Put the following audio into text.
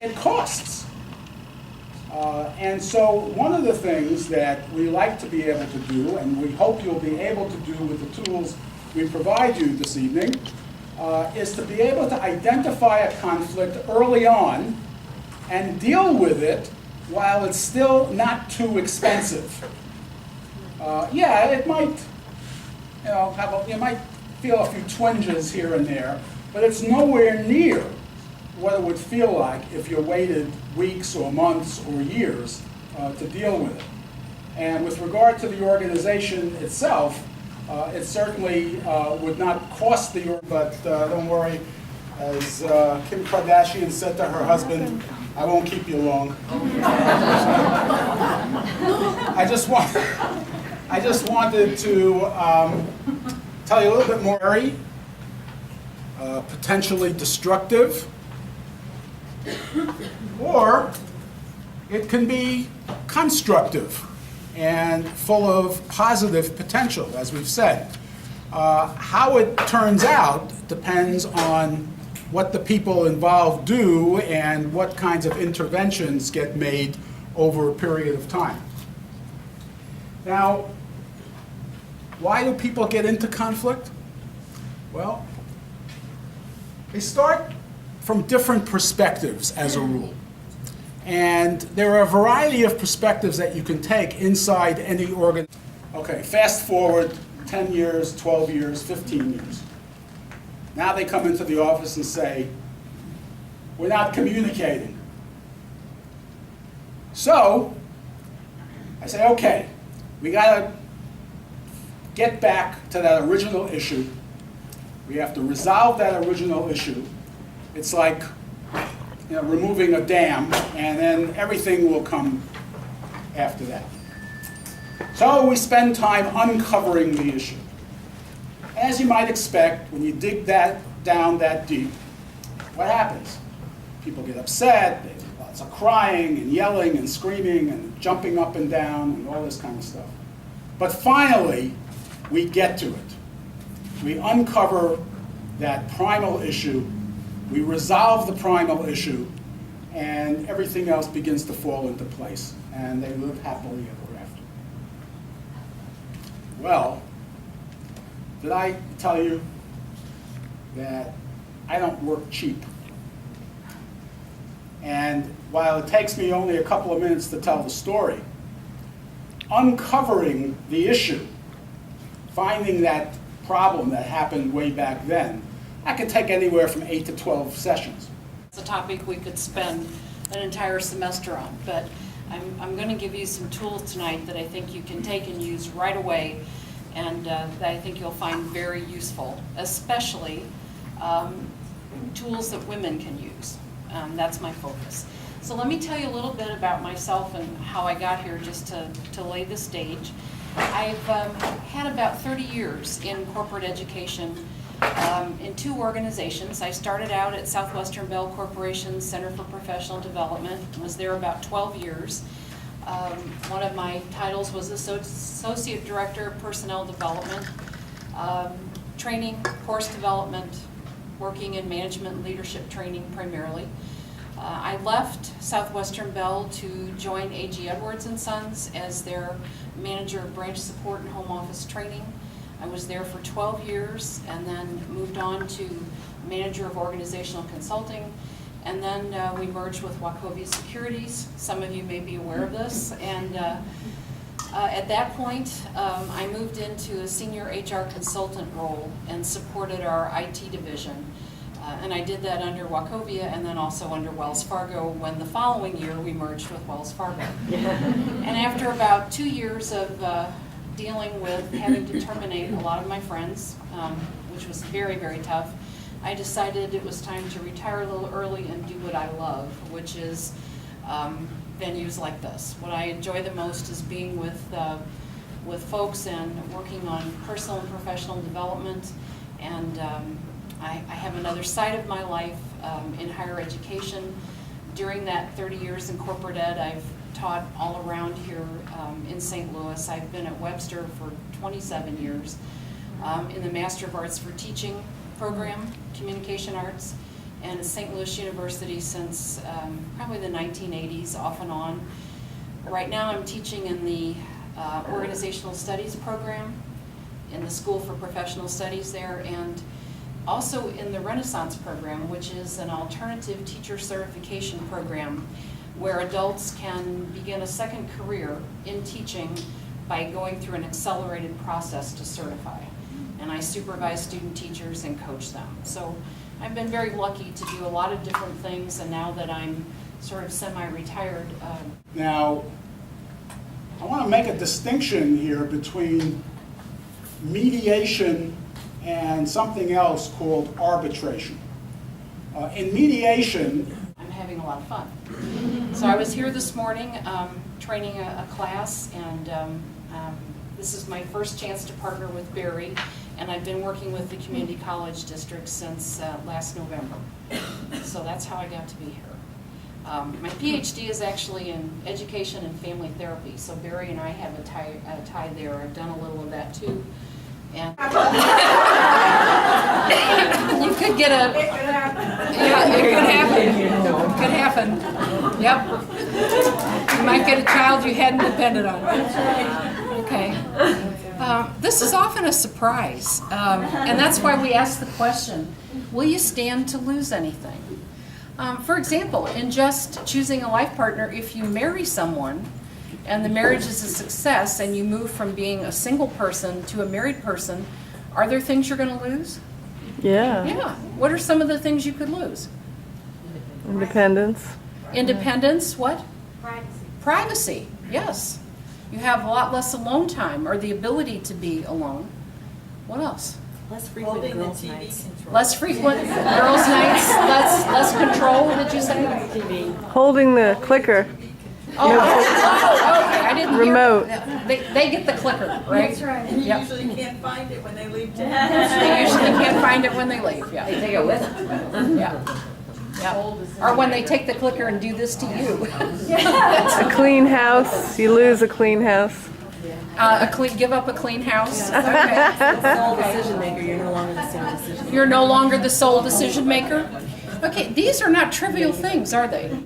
It costs. And so one of the things that we like to be able to do, and we hope you'll be able to do with the tools we provide you this evening, is to be able to identify a conflict early on and deal with it while it's still not too expensive. Yeah, it might, you might feel a few twinges here and there, but it's nowhere near what it would feel like if you waited weeks or months or years to deal with it. And with regard to the organization itself, it certainly would not cost the, but don't worry, as Kim Kardashian said to her husband, I won't keep you long. I just wanted to tell you a little bit more. Very potentially destructive, or it can be constructive and full of positive potential, as we've said. How it turns out depends on what the people involved do and what kinds of interventions get made over a period of time. Now, why do people get into conflict? Well, they start from different perspectives as a rule. And there are a variety of perspectives that you can take inside any organ. Okay, fast forward 10 years, 12 years, 15 years. Now they come into the office and say, we're not communicating. So I say, okay, we got to get back to that original issue. We have to resolve that original issue. It's like removing a dam, and then everything will come after that. So we spend time uncovering the issue. As you might expect, when you dig down that deep, what happens? People get upset, there's lots of crying and yelling and screaming and jumping up and down and all this kind of stuff. But finally, we get to it. We uncover that primal issue, we resolve the primal issue, and everything else begins to fall into place, and they live happily ever after. Well, did I tell you that I don't work cheap? And while it takes me only a couple of minutes to tell the story, uncovering the issue, finding that problem that happened way back then, that could take anywhere from 8 to 12 sessions. It's a topic we could spend an entire semester on, but I'm going to give you some tools tonight that I think you can take and use right away, and that I think you'll find very useful, especially tools that women can use. That's my focus. So let me tell you a little bit about myself and how I got here, just to lay the stage. I've had about 30 years in corporate education in two organizations. I started out at Southwestern Bell Corporation's Center for Professional Development, was there about 12 years. One of my titles was Associate Director of Personnel Development, training, course development, working in management and leadership training primarily. I left Southwestern Bell to join A.G. Edwards & Sons as their manager of branch support and home office training. I was there for 12 years and then moved on to manager of organizational consulting, and then we merged with Wachovia Securities. Some of you may be aware of this, and at that point I moved into a senior HR consultant role and supported our IT division. And I did that under Wachovia and then also under Wells Fargo, when the following year we merged with Wells Fargo. And after about 2 years of dealing with having to terminate a lot of my friends, which was very, very tough, I decided it was time to retire a little early and do what I love, which is venues like this. What I enjoy the most is being with folks and working on personal and professional development, and I have another side of my life in higher education. During that 30 years in corporate ed, I've taught all around here in St. Louis. I've been at Webster for 27 years in the Master of Arts for Teaching program, Communication Arts, and at St. Louis University since probably the 1980s, off and on. Right now I'm teaching in the Organizational Studies program in the School for Professional Studies there, and also in the Renaissance program, which is an alternative teacher certification program where adults can begin a second career in teaching by going through an accelerated process to certify. And I supervise student teachers and coach them. So I've been very lucky to do a lot of different things, and now that I'm sort of semi-retired. Now, I want to make a distinction here between mediation and something else called arbitration. In mediation, I'm having a lot of fun. So I was here this morning training a class, and this is my first chance to partner with Barry, and I've been working with the community college district since last November. So that's how I got to be here. My PhD is actually in education and family therapy, so Barry and I have a tie there. I've done a little of that too. And you could get a, yeah, it could happen. It could happen. Yep. You might get a child you hadn't depended on. Okay. This is often a surprise, and that's why we ask the question, will you stand to lose anything? For example, in just choosing a life partner, if you marry someone and the marriage is a success and you move from being a single person to a married person, are there things you're going to lose? Yeah. Yeah. What are some of the things you could lose? Independence. Independence, what? Privacy. Privacy, yes. You have a lot less alone time, or the ability to be alone. What else? Less frequent girls' nights. Less frequent girls' nights, less control, did you say? Holding the clicker. Oh, okay, I didn't hear. Remote. They get the clicker, right? That's right. And you Yep. usually can't find it when they leave town. They usually can't find it when they leave, yeah. They take it with them. Yeah. Yeah. Or when they take the clicker and do this to you. A clean house. You lose a clean house. Give up a clean house. Sole Okay. decision maker, you're no longer the sole decision maker. You're no longer the sole decision maker. Okay, these are not trivial things, are they?